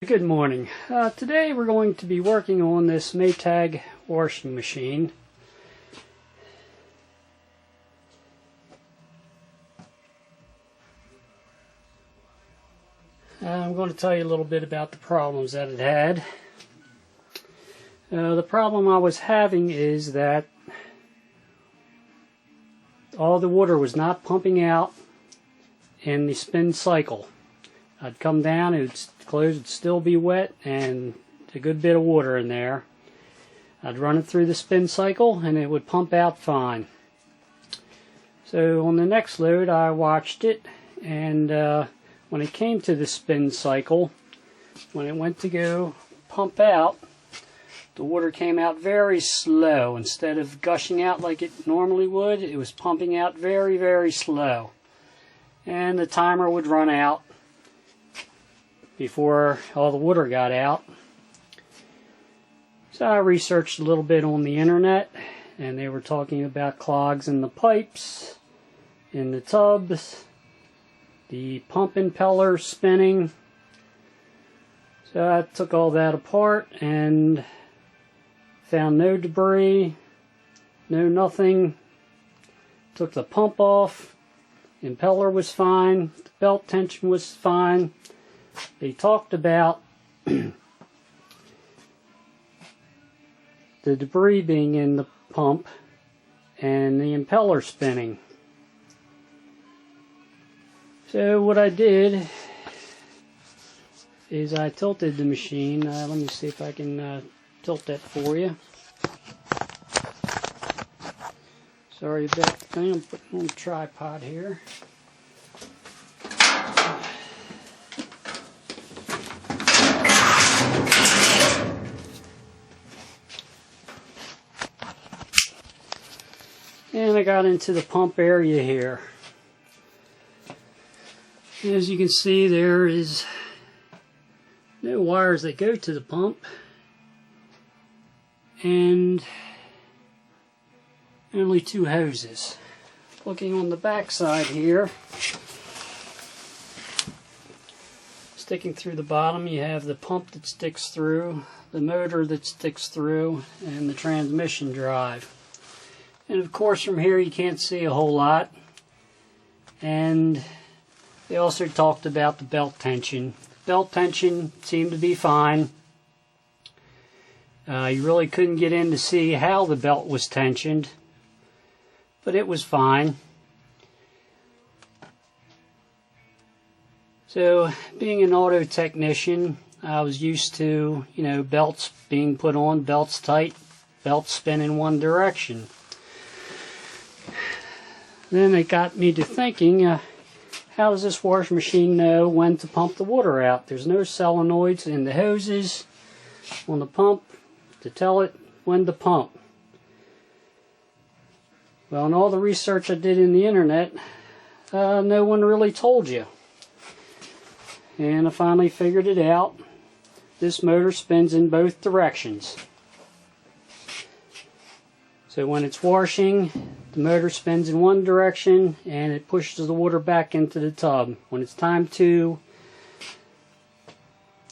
Good morning. Today we're going to be working on this Maytag washing machine. I'm going to tell you a little bit about the problems that it had. The problem I was having is that all the water was not pumping out in the spin cycle. I'd come down, the clothes would still be wet and a good bit of water in there. I'd run it through the spin cycle and it would pump out fine. So on the next load I watched it, and when it came to the spin cycle, when it went to go pump out, the water came out very slow. Instead of gushing out like it normally would, it was pumping out very, very slow. And the timer would run out before all the water got out. So I researched a little bit on the internet, and they were talking about clogs in the pipes, in the tubs, the pump impeller spinning. So I took all that apart and found no debris, no nothing. Took the pump off, impeller was fine, the belt tension was fine. They talked about the debris being in the pump and the impeller spinning. So what I did is I tilted the machine. Let me see if I can tilt that for you. Sorry about the thing. I'm putting on a tripod here. And I got into the pump area here. As you can see, there is no wires that go to the pump, and only two hoses. Looking on the back side here, sticking through the bottom, you have the pump that sticks through, the motor that sticks through, and the transmission drive. And of course from here you can't see a whole lot. And they also talked about the belt tension. The belt tension seemed to be fine. You really couldn't get in to see how the belt was tensioned, but it was fine. So being an auto technician, I was used to, belts being put on, belts tight, belts spin in one direction. Then it got me to thinking, how does this washing machine know when to pump the water out? There's no solenoids in the hoses on the pump to tell it when to pump. Well, in all the research I did in the internet, no one really told you. And I finally figured it out. This motor spins in both directions. So when it's washing, the motor spins in one direction and it pushes the water back into the tub. When it's time to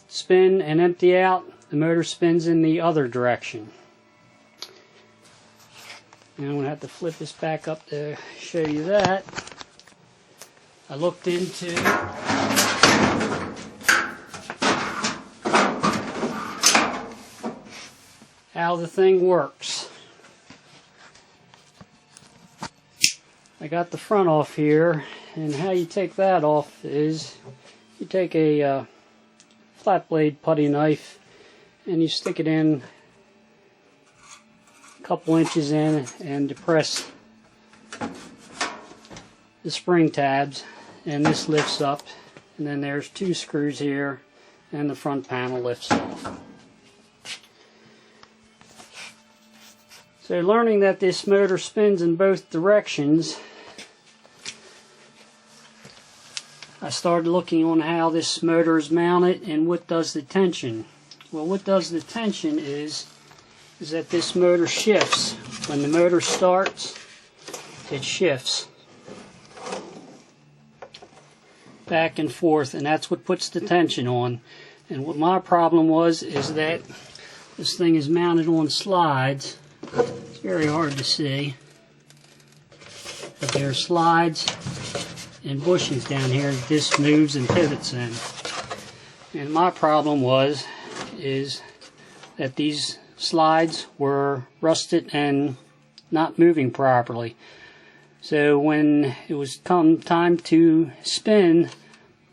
spin and empty out, the motor spins in the other direction. And I'm going to have to flip this back up to show you that. I looked into how the thing works. I got the front off here, and how you take that off is you take a flat blade putty knife and you stick it in a couple inches in and depress the spring tabs, and this lifts up, and then there's two screws here and the front panel lifts off. So learning that this motor spins in both directions, I started looking on how this motor is mounted and what does the tension. Well, what does the tension is that this motor shifts. When the motor starts, it shifts back and forth, and that's what puts the tension on. And what my problem was is that this thing is mounted on slides. It's very hard to see, but there are slides and bushings down here that this moves and pivots in. And my problem is that these slides were rusted and not moving properly. So when it was time to spin,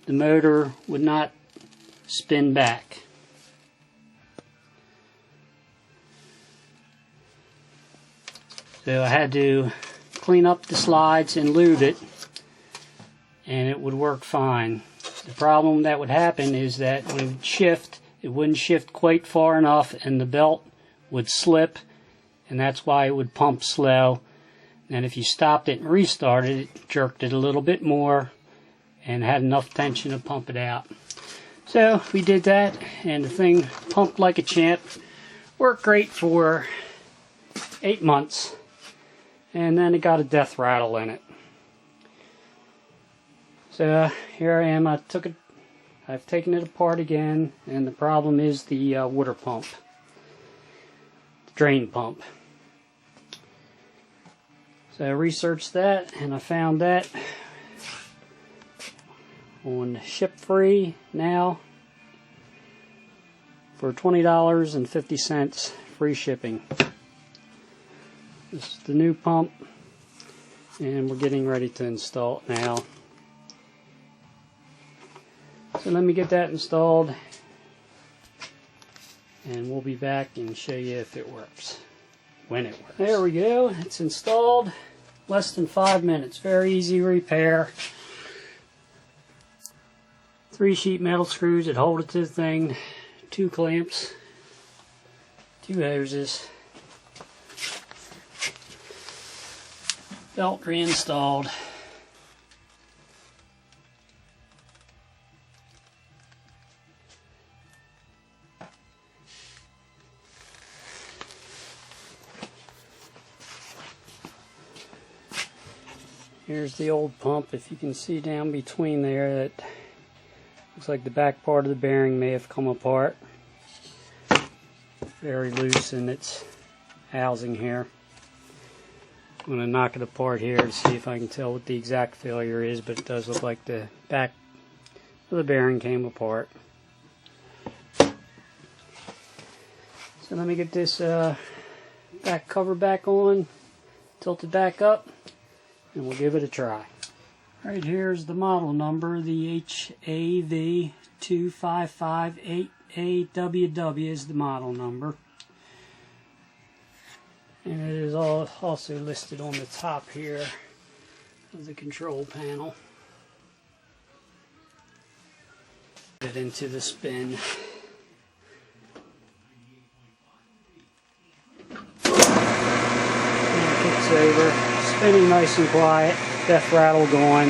the motor would not spin back. So I had to clean up the slides and lube it, and it would work fine. The problem that would happen is that when it would shift, it wouldn't shift quite far enough and the belt would slip, and that's why it would pump slow. And if you stopped it and restarted it, jerked it a little bit more and had enough tension to pump it out. So we did that, and the thing pumped like a champ. Worked great for 8 months, and then it got a death rattle in it. So here I am. I've taken it apart again, and the problem is the water pump, the drain pump. So I researched that, and I found that on Ship Free now for $20.50 free shipping. This is the new pump, and we're getting ready to install it now. So let me get that installed, and we'll be back and show you if it works, when it works. There we go, it's installed. Less than 5 minutes, very easy repair. 3 sheet metal screws that hold it to the thing, 2 clamps, 2 hoses, belt reinstalled. Here's the old pump. If you can see down between there, that looks like the back part of the bearing may have come apart. Very loose in its housing here. I'm going to knock it apart here to see if I can tell what the exact failure is, but it does look like the back of the bearing came apart. So let me get this back cover back on, tilt it back up, and we'll give it a try. Right, here's the model number, the HAV2558AWW is the model number. And it is also listed on the top here of the control panel. Get it into the spin. And it kicks over, spinning nice and quiet, death rattle going.